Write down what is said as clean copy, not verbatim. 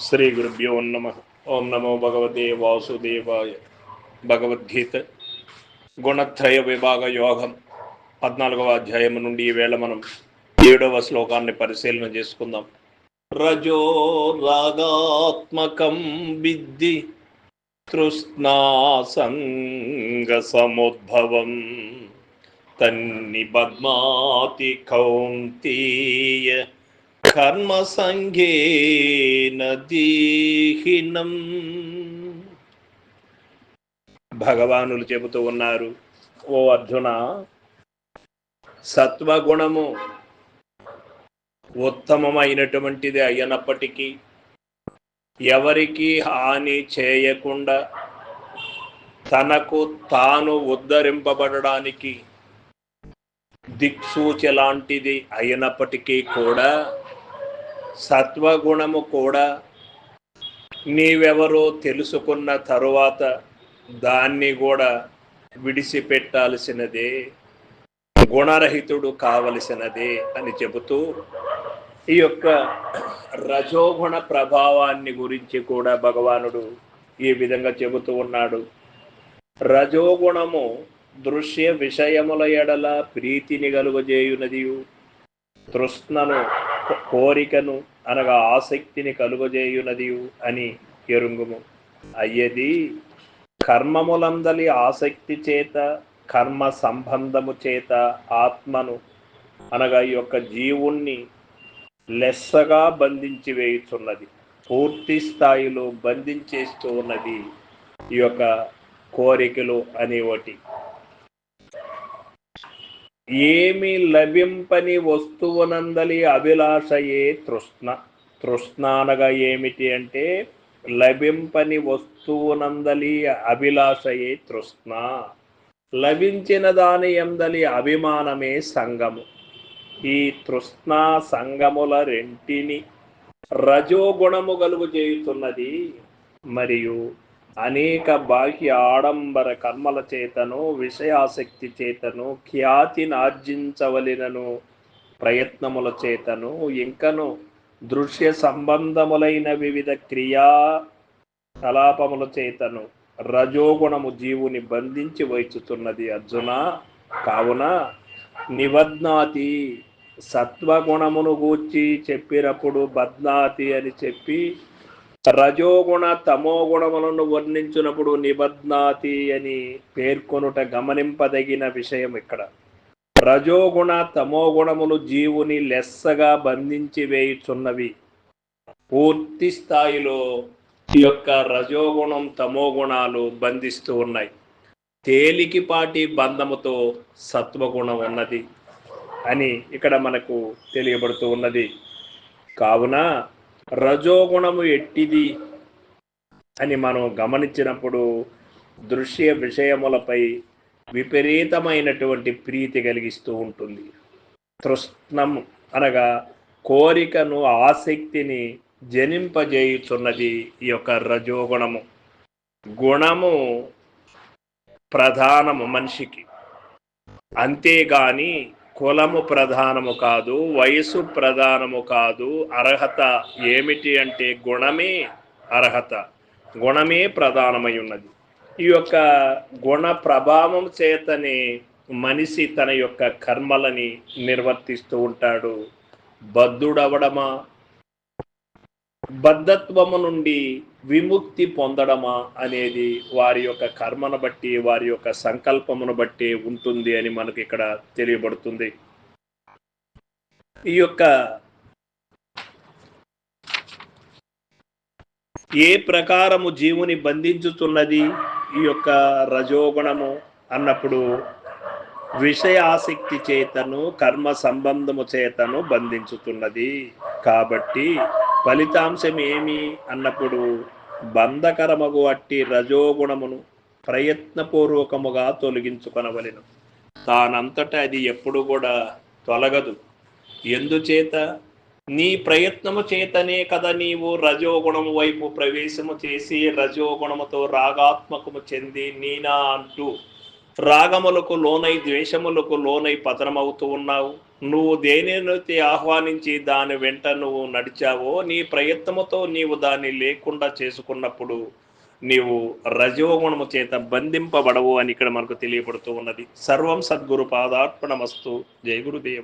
శ్రీ గురుభ్యో నమ. ఓం నమో భగవతే వాసుదేవాయ. భగవద్గీత గుణత్రయ విభాగ యోగం 14వ అధ్యాయం నుండి ఈవేళ మనం 7వ శ్లోకాన్ని పరిశీలన చేసుకుందాం. రజో రాగాత్మకం విద్ధి తృష్ణా సంగ సముద్భవం తన్నిబధ్మాతి కౌంతేయ కర్మ సంఘేన దీహినం. భగవానులు చెబుతూ ఉన్నారు, ఓ అర్జున, సత్వగుణము ఉత్తమమైనటువంటిది అయినప్పటికీ ఎవరికి హాని చేయకుండా తనకు తాను ఉద్ధరింపబడడానికి దిక్సూచి లాంటిది అయినప్పటికీ కూడా సత్వగుణము కూడా నీవెవరో తెలుసుకున్న తరువాత దాన్ని కూడా విడిచిపెట్టాల్సినదే, గుణరహితుడు కావలసినదే అని చెబుతూ ఈ యొక్క రజోగుణ ప్రభావాన్ని గురించి కూడా భగవానుడు ఈ విధంగా చెబుతూ ఉన్నాడు. రజోగుణము దృశ్య విషయముల ఎడల ప్రీతిని కలుగజేయునదియు, తృష్ణను కోరికను అనగా ఆసక్తిని కలుగజేయునదియు అని ఎరుంగుము. అయ్యది కర్మములందలి ఆసక్తి చేత, కర్మ సంబంధము చేత ఆత్మను అనగా ఈ యొక్క జీవుణ్ణి లెస్సగా బంధించి వేయుచున్నది, పూర్తి స్థాయిలో బంధించేస్తూ ఉన్నది ఈ యొక్క కోరికలు అనేవటి. ఏమి లభింపని వస్తువునందలి అభిలాషయే తృష్ణ. తృష్ణ అనగా ఏమిటి అంటే లభింపని వస్తువునందలి అభిలాషయే తృష్ణ. లభించిన దాని ఎందలి అభిమానమే సంగము. ఈ తృష్ణ సంగముల రెంటిని రజోగుణము కలుగు చేయుతున్నది. మరియు అనేక బాహ్య ఆడంబర కర్మల చేతను, విషయాసక్తి చేతను, ఖ్యాతిని ఆర్జించవలెనను ప్రయత్నముల చేతను, ఇంకను దృశ్య సంబంధములైన వివిధ క్రియా కలాపముల చేతను రజోగుణము జీవుని బంధించి వైచుతున్నది. అర్జున, కావున నిబధ్నాతి, సత్వగుణమును గూర్చి చెప్పినప్పుడు బధ్నాతి అని చెప్పి రజోగుణ తమోగుణములను వర్ణించినప్పుడు నిబధ్నాతి అని పేర్కొనుట గమనింపదగిన విషయం. ఇక్కడ రజోగుణ తమోగుణములు జీవుని లెస్సగా బంధించి వేయుచున్నవి. పూర్తి స్థాయిలో ఈ యొక్క రజోగుణం తమోగుణాలు బంధిస్తూ ఉన్నాయి. తేలికిపాటి బంధముతో సత్వగుణం ఉన్నది అని ఇక్కడ మనకు తెలియబడుతూ ఉన్నది. కావున రజోగుణము ఎట్టిది అని మనం గమనించినప్పుడు దృశ్య విషయములపై విపరీతమైనటువంటి ప్రీతి కలిగిస్తూ ఉంటుంది. తృష్ణము అనగా కోరికను, ఆసక్తిని జనింపజేయుచున్నది ఈ యొక్క రజోగుణము. గుణము ప్రధానము మనిషికి, అంతేగాని కులము ప్రధానము కాదు, వయసు ప్రధానము కాదు. అర్హత ఏమిటి అంటే గుణమే అర్హత, గుణమే ప్రధానమై ఉన్నది. ఈ యొక్క గుణ ప్రభావం చేతనే మనిషి తన యొక్క కర్మలని నిర్వర్తిస్తూ ఉంటాడు. బద్ధుడవడమా, బద్ధత్వము నుండి విముక్తి పొందడమా అనేది వారి యొక్క కర్మను బట్టి, వారి యొక్క సంకల్పమును బట్టి ఉంటుంది అని మనకు ఇక్కడ తెలియబడుతుంది. ఈ యొక్క ఏ ప్రకారము జీవుని బంధించుతున్నది ఈ యొక్క రజోగుణము అన్నప్పుడు విషయ ఆసక్తి చేతను, కర్మ సంబంధము చేతను బంధించుతున్నది. కాబట్టి ఫలితాంశం ఏమి అన్నప్పుడు బంధకరమగు అట్టి రజోగుణమును ప్రయత్నపూర్వకముగా తొలగించుకొనవలెను. తానంతటా అది ఎప్పుడు కూడా తొలగదు. ఎందుచేత? నీ ప్రయత్నము చేతనే కదా నీవు రజోగుణము వైపు ప్రవేశము చేసి రజోగుణముతో రాగాత్మకము చెంది నీనా అంటూ రాగములకు లోనై, ద్వేషములకు లోనై పతనమవుతూ ఉన్నావు. నువ్వు దేనినైతే ఆహ్వానించి దాని వెంట నువ్వు నడిచావో, నీ ప్రయత్నముతో నీవు దాన్ని లేకుండా చేసుకున్నప్పుడు నీవు రజోగుణము చేత బంధింపబడవు అని ఇక్కడ మనకు తెలియబడుతూ ఉన్నది. సర్వం సద్గురు పాదార్పణమస్తు. జయ గురుదేవ.